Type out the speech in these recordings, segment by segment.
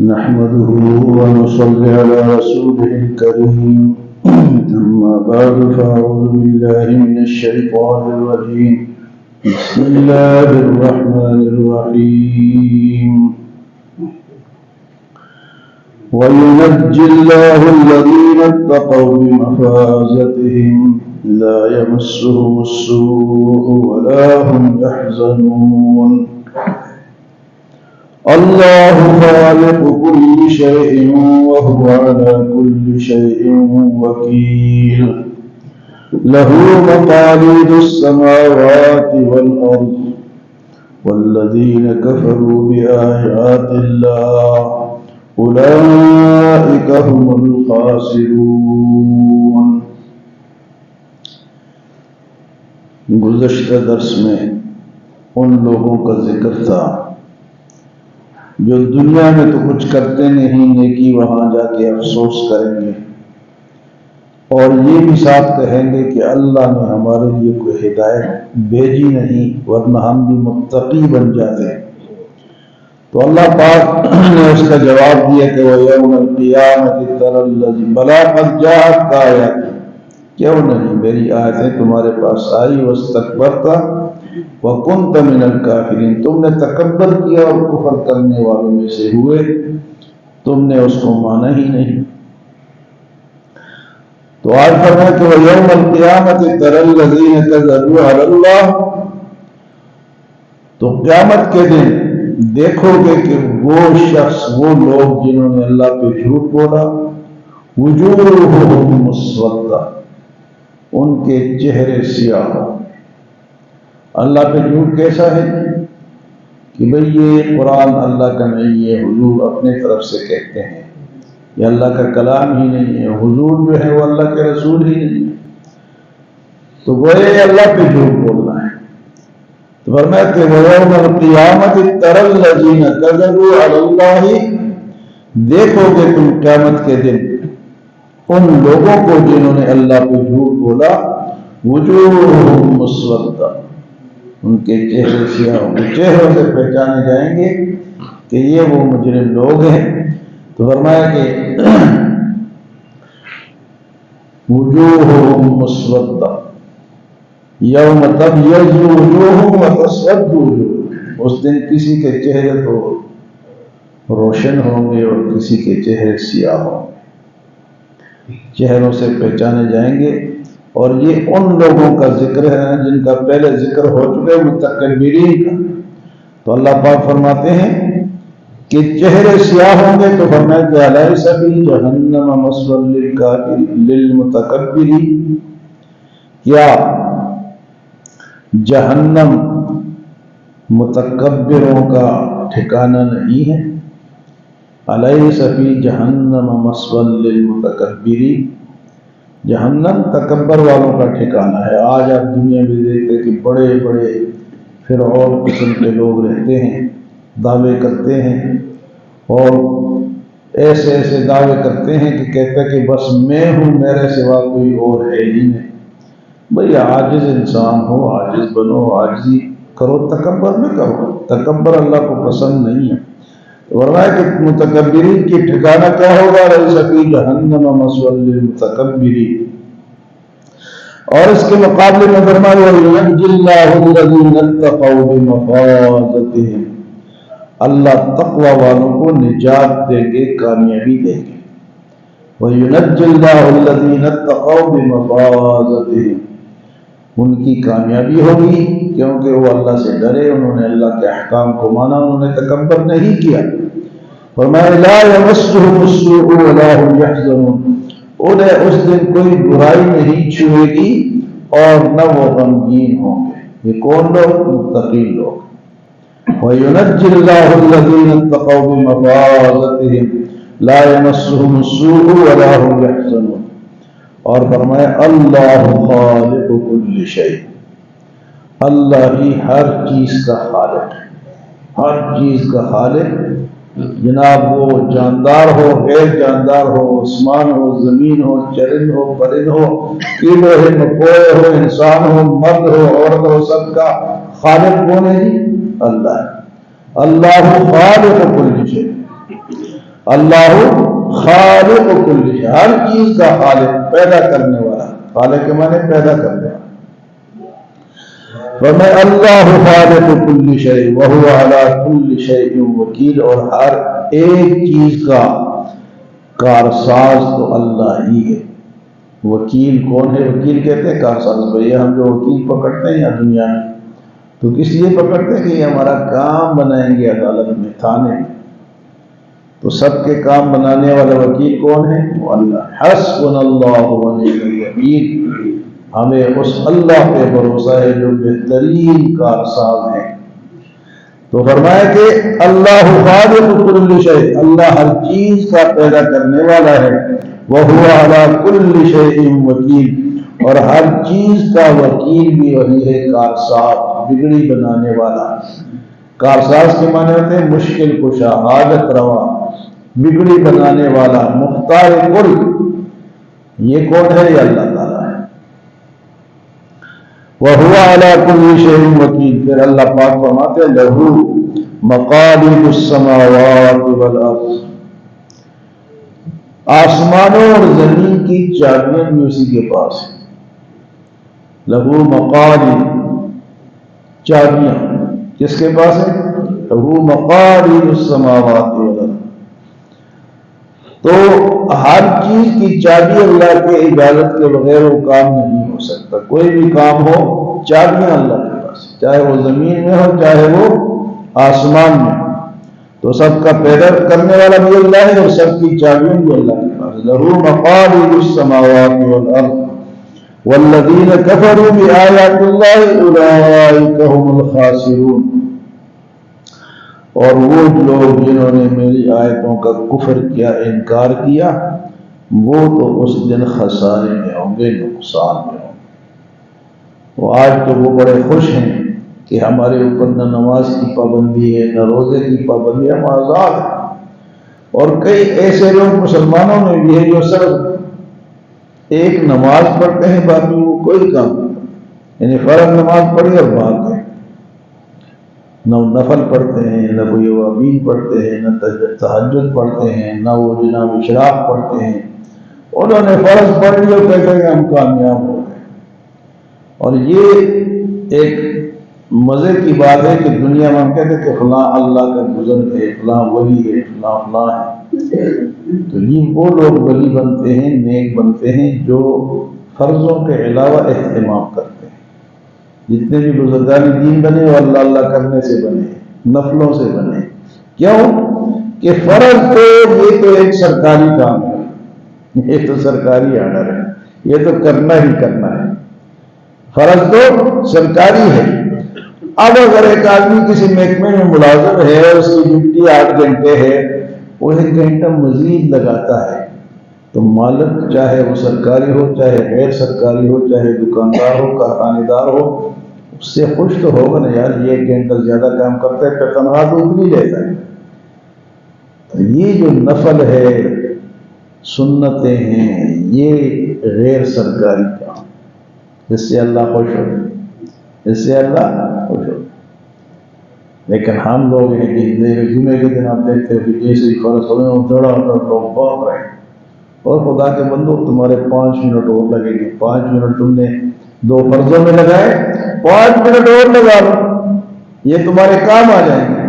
نحمده ونصلي على رسوله الكريم أما بعد فأعوذ بالله من الشيطان الرجيم بسم الله الرحمن الرحيم وينجي الله الذين اتقوا بمفازتهم لا يمسهم السوء ولا هم يحزنون الله خالق كل شيء وهو على كل شيء وكيل له مقاليد السماوات والأرض والذين كفروا بآيات الله أولئك هم الخاسرون. گزشتہ درس میں ان لوگوں کا ذکر تھا جو دنیا میں تو کچھ کرتے نہیں، نیکی وہاں جا کے افسوس کریں گے اور یہ بھی ساتھ کہیں گے کہ اللہ نے ہمارے لیے کوئی ہدایت بھیجی نہیں ورنہ ہم بھی متقی بن جاتے. تو اللہ پاک نے اس کا جواب دیا کہ وَيَوْمَ الْقِيَامَةِ تَرَى الَّذِينَ بَلَا قَدْ جَاءَتْكَ آیَاتِي، کیوں نہیں میری آیتیں تمہارے پاس آئی، وَاسْتَكْبَرْتَ وَكُنْتَ مِنَ الْكَافِرِينَ، تم نے تکبر کیا اور کفر کرنے والوں میں سے ہوئے، تم نے اس کو مانا ہی نہیں. تو آج فرمایا کہ وَيَوْمَ الْقِيَامَةِ تَرَى الَّذِينَ كَذَبُوا عَلَى اللَّهِ، تو قیامت کے دن دیکھو گے کہ وہ شخص، وہ لوگ جنہوں نے اللہ پہ جھوٹ بولا، وجوہہم مسودہ، ان کے چہرے سیاہ. اللہ پہ جھوٹ کیسا ہے کہ بھئی یہ قرآن اللہ کا نہیں ہے، حضور اپنے طرف سے کہتے ہیں، یہ اللہ کا کلام ہی نہیں ہے، حضور جو ہے وہ اللہ کے رسول ہی نہیں ہے. تو گویا اللہ پہ جھوٹ بولنا ہے. تو فرمایا کہ وَيَوْمَ الْقِيَامَةِ تَرَى الَّذِينَ كَذَبُوا عَلَى اللَّهِ، دیکھو گے تم قیامت کے دن ان لوگوں کو جنہوں نے اللہ پہ جھوٹ بولا، وجوہہم مسودہ، ان کے چہرے سیاہ ہوں گے، چہروں سے پہچانے جائیں گے کہ یہ وہ مجرم لوگ ہیں. تو فرمایا کہ وجوہہم مسودہ یوم تبیض وجوہ وتسود وجوہ، اس دن کسی کے چہرے تو روشن ہوں گے اور کسی کے چہرے سیاہ ہوں گے، چہروں سے پہچانے جائیں گے. اور یہ ان لوگوں کا ذکر ہے جن کا پہلے ذکر ہو چکا ہے، متکبرین کا. تو اللہ پاک فرماتے ہیں کہ چہرے سیاہ ہوں گے. تو فرمایا کہ الیس فی جہنم مثوی للمتکبرین، کیا جہنم متکبروں کا ٹھکانہ نہیں ہے؟ الیس فی جہنم مثوی للمتکبرین، جہنم تکبر والوں کا ٹھکانہ ہے. آج آپ دنیا میں دیکھتے کہ بڑے بڑے فرعون قسم کے لوگ رہتے ہیں، دعوے کرتے ہیں اور ایسے ایسے دعوے کرتے ہیں کہ کہتے ہیں کہ بس میں ہوں، میرے سوا کوئی اور ہے ہی نہیں. بھئی عاجز انسان ہو، عاجز بنو، عاجزی کرو، تکبر نہ کرو. تکبر اللہ کو پسند نہیں ہے. ورنہ کہ متکبرین کی ٹھکانہ کیا ہوگا؟ لیس فی جہنم مثوی للمتکبرین. اور اس کے مقابلے میں فرمایا وَيُنَجِّي اللَّهُ الَّذِينَ اتَّقَوْا بِمَفَازَتِهِمْ، اللہ تقوی والوں کو نجات دیں گے، کامیابی دیں گے. وَيُنَجِّي اللَّهُ الَّذِينَ اتَّقَوْا بِمَفَازَتِهِمْ، ان کی کامیابی ہوگی کیونکہ وہ اللہ سے ڈرے، انہوں نے اللہ کے احکام کو مانا، انہوں نے تکبر نہیں کیا. فرمایا لا یمسہم السوء ولا هم یحزنون، انہیں اس دن کوئی برائی نہیں چھوئے گی اور نہ وہ غمگین ہوں گے. یہ کون لوگ؟ متقی لوگ. وَيُنَجِّي اللَّهُ الَّذِينَ اتَّقَوْا بِمَفَازَتِهِمْ لَا يَمَسُّهُمُ السُّوءُ وَلَا هُمْ يَحْزَنُونَ. اور فرمایا اللہ خالق کل شیء، اللہ ہی ہر چیز کا خالق ہے، ہر چیز کا خالق. جناب وہ جاندار ہو، غیر جاندار ہو، آسمان ہو، زمین ہو، چرند ہو، پرند ہو، کیڑے ہو، مکوڑے ہو، انسان ہو، مرد ہو، عورت ہو، سب کا خالق کون ہے؟ اللہ ہے. اللہ خالق کل شیء. اللہ خالق کل شیء، ہر چیز کا خالق، پیدا کرنے والا، خالق کے معنی پیدا کرنے والا۔ وَمَا اللہ خالق کل شیء وَهُوَ عَلَى كُلِّ شَيْءٍ وکیل، اور ہر ایک چیز کا کارساز تو اللہ ہی ہے۔ وکیل کون ہے؟ وکیل کہتے ہیں کارساز کو۔ یہ ہم جو وکیل پکڑتے ہیں یا دنیا میں تو کس لیے پکڑتے ہیں کہ یہ ہمارا کام بنائیں گے عدالت میں، تھانے میں۔ تو سب کے کام بنانے والا وکیل کون ہے؟ وہ اللہ۔ حسبنا اللہ ونعم الوکیل، ہمیں اس اللہ پہ بھروسہ ہے جو بہترین کارساز ہے۔ تو فرمایا کہ اللہ خالق کل شیء، اللہ ہر چیز کا پیدا کرنے والا ہے، وَهُوَ عَلَى كُلِّ شَيْءٍ وکیل، اور ہر چیز کا وکیل بھی وہی ہے، کارساز، بگڑی بنانے والا۔ کارساز کے معنی ہوتے ہیں مشکل کشا، حاجت روا، بگڑی بنانے والا، مختار کل۔ یہ کون ہے؟ یہ اللہ تعالیٰ ہے۔ وَهُوَ عَلَى كُلِّ شَيْءٍ وَكِيلٌ، پھر اللہ پاک فرماتے ہیں لَهُ مَقَالِيدُ السَّمَاوَاتِ وَالْأَرْضِ، آسمانوں اور زمین کی چابیاں بھی اسی کے پاس ہیں۔ لَهُ مَقَالِيدُ، چابیاں کس کے پاس ہے؟ لَهُ مَقَالِيدُ السَّمَاوَاتِ وَالْأَرْضِ۔ تو ہر چیز کی چابی اللہ کے اجازت کے بغیر وہ کام نہیں ہو سکتا۔ کوئی بھی کام ہو، چابیاں اللہ کے پاس، چاہے وہ زمین میں ہو چاہے وہ آسمان میں ہو۔ تو سب کا پیدا کرنے والا بھی اللہ ہے اور سب کی چابیاں بھی اللہ کے پاس۔ لَهُ مَقَالِيدُ السَّمَاوَاتِ وَالْأَرْضِ وَالَّذِينَ كَفَرُوا بِآيَاتِ اللَّهِ أُولَٰئِكَ هُمُ الْخَاسِرُونَ، اور وہ لوگ جنہوں نے میری آیتوں کا کفر کیا، انکار کیا، وہ تو اس دن خسارے میں ہوں گے، نقصان میں ہوں گے۔ وہ آج تو وہ بڑے خوش ہیں کہ ہمارے اوپر نہ نماز کی پابندی ہے نہ روزے کی پابندی ہے، ہم آزاد ہیں۔ اور کئی ایسے لوگ مسلمانوں میں بھی ہیں جو صرف ایک نماز پڑھتے ہیں، باقی وہ کوئی کام نہیں کرتے، یعنی فرض نماز پڑھی اور بھاگ گئے، نہ نفل پڑھتے ہیں، نہ کوئی اوابین پڑھتے ہیں، نہ تہجد پڑھتے ہیں، نہ وہ جناب اشراق پڑھتے ہیں۔ انہوں نے فرض پڑھ لیا، کہتے ہیں ہم کامیاب ہو گئے۔ اور یہ ایک مزے کی بات ہے کہ دنیا میں ہم کہتے ہیں کہ فلاں اللہ کا بزرگ ہے، فلاں ولی ہے، فلاں فلاں ہے۔ تو یہ وہ لوگ ولی بنتے ہیں، نیک بنتے ہیں جو فرضوں کے علاوہ اہتمام کرتے ہیں۔ جتنے بھی بزرگان دین بنے وہ اللہ اللہ کرنے سے بنے، نفلوں سے بنے۔ کیوں کہ فرض تو یہ تو ایک سرکاری کام ہے، یہ تو سرکاری آرڈر ہے، یہ تو کرنا ہی کرنا ہے، فرض تو سرکاری ہے۔ اب اگر ایک آدمی کسی محکمے میں ملازم ہے، اس کی ڈیوٹی 8 گھنٹے ہے، وہ 1 گھنٹہ مزید لگاتا ہے، تو مالک چاہے وہ سرکاری ہو چاہے غیر سرکاری ہو، چاہے دکاندار ہو کارخانے دار ہو، اس سے خوش تو ہوگا نا، یار یہ 1 گھنٹہ زیادہ کام کرتا ہے تو تنخواہ تو اتنی لیتا ہے۔ تو یہ جو نفل ہے، سنتیں ہیں، یہ غیر سرکاری کام، اس سے اللہ خوش ہو، اس سے اللہ خوش ہو۔ لیکن ہم لوگ ہیں کہ جمعے کے دن آپ دیکھتے ہو کہ جیسے ہی فرض ہو گئے دڑا لوگ بھاگ رہے ہیں، اور خدا کے بندو تمہارے 5 منٹ اور لگیں گے، 5 منٹ تم نے 2 فرضوں میں لگائے، 5 منٹ اور لگا لو، یہ تمہارے کام آ جائیں گے۔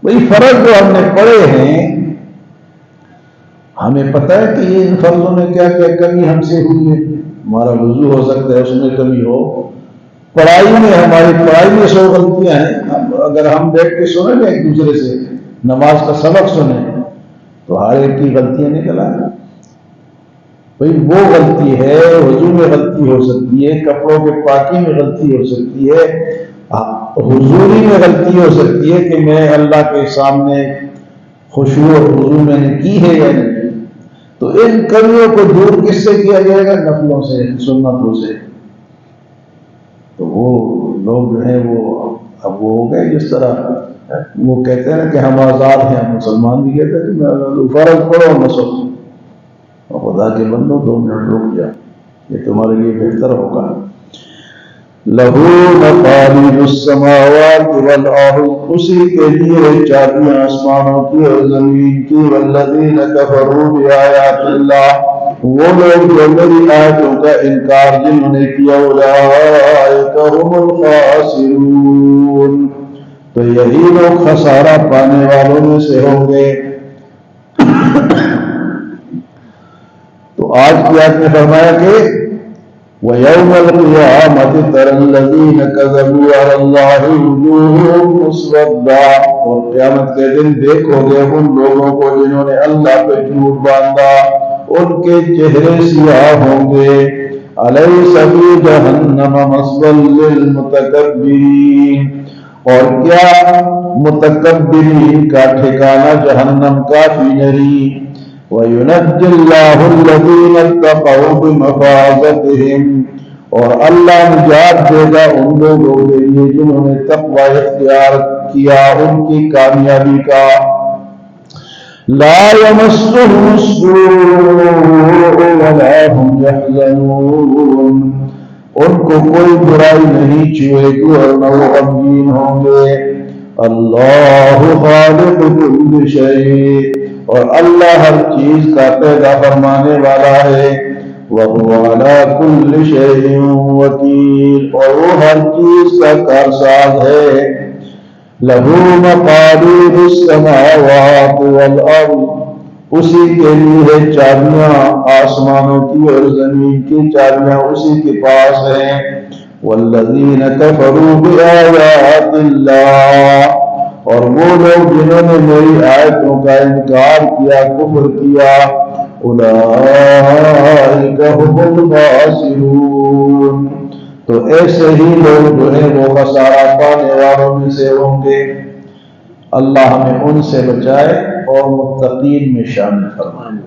وہی فرض جو ہم نے پڑھے ہیں، ہمیں پتہ ہے کہ یہ ان فرضوں میں کیا کیا کمی ہم سے ہوئی ہے۔ ہمارا وضو ہو سکتا ہے اس میں کمی ہو، پڑھائی میں ہماری پڑھائی میں 100 غلطیاں ہیں۔ اگر ہم بیٹھ کے سنیں نا ایک دوسرے سے نماز کا سبق سنیں تو ہر ایک کی غلطیاں نکل آئیں۔ بھئی وہ غلطی ہے، وضو میں غلطی ہو سکتی ہے، کپڑوں کے پاکی میں غلطی ہو سکتی ہے، حضوری میں غلطی ہو سکتی ہے کہ میں اللہ کے سامنے خشوع اور حضور میں نے کی ہے یا نہیں۔ تو ان کمیوں کو دور کس سے کیا جائے گا؟ نفلوں سے، سنتوں سے۔ تو وہ لوگ جو ہیں وہ اب وہ ہو گئے جس طرح وہ کہتے ہیں کہ ہم آزاد ہیں، مسلمان بھی کہتے ہیں کہ میں فرض پڑھو نہ سوچو، اور خدا کے بندو 2 منٹ رک جاؤ، یہ تمہارے لیے بہتر ہوگا۔ لہو مقالید السماوات والارض، اسی کے لیے چابیاں آسمانوں کی اور زمین کی، والذین کفروا بآیات اللہ، وہ لوگ جو میری آیتوں کا انکار جنہوں نے کیا، اولئک هم الخاسرون، تو یہی لوگ خسارہ پانے والوں میں سے ہوں گے۔ تو آج کی آیت میں فرمایا کہ وَيَوْمَ الْقِيَامَةِ تَرَى الَّذِينَ كَذَبُوا عَلَى اللَّهِ وُجُوهُهُمْ مُسْوَدَّةٌ، اور قیامت کے دن دیکھو گے ان لوگوں کو جنہوں نے اللہ پہ جھوٹ باندھا، ان کے چہرے سیاہ ہوں گے۔ أَلَيْسَ فِي جَهَنَّمَ مَثْوًى لِّلْمُتَكَبِّرِينَ، اور کیا متکبرین کا ٹھکانہ جہنم کافی نہیں۔ وَيُنَجِّي اللَّهُ الَّذِينَ اتَّقَوْا بِمَفَازَتِهِمْ، اور اللہ نجات دے گا ان لوگوں کے لیے جنہوں نے تقوی اختیار کیا ان کی کامیابی کا۔ لَا يَمَسُّهُمُ السُّوءُ وَلَا هُمْ يَحْزَنُونَ، ان کو کوئی برائی نہیں چھوئے گی اور نہ وہ غمگین ہوں گے۔ اللہ خالق کل شیء، اور اللہ ہر چیز کا پیدا فرمانے والا ہے۔ وَهُوَ عَلَى كُلِّ شَيْءٍ وَكِيلٌ، اور وہ ہر چیز کا کارساز ہے۔ لَهُ مَقَالِيدُ السَّمَاوَاتِ وَالْأَرْضِ، اسی کے لیے چابیاں آسمانوں کی اور زمین کی چابیاں اسی کے پاس ہیں۔ وَالَّذِينَ كَفَرُوا بِآيَاتِ اللَّهِ، اور وہ لوگ جنہوں نے میری آیتوں کا انکار کیا، کفر کیا، اولئک هم الخاسرون، تو ایسے ہی لوگ جو ہیں وہ خسارہ پانے والوں میں سے ہوں گے۔ اللہ ہمیں ان سے بچائے اور متقین میں شامل فرمائے۔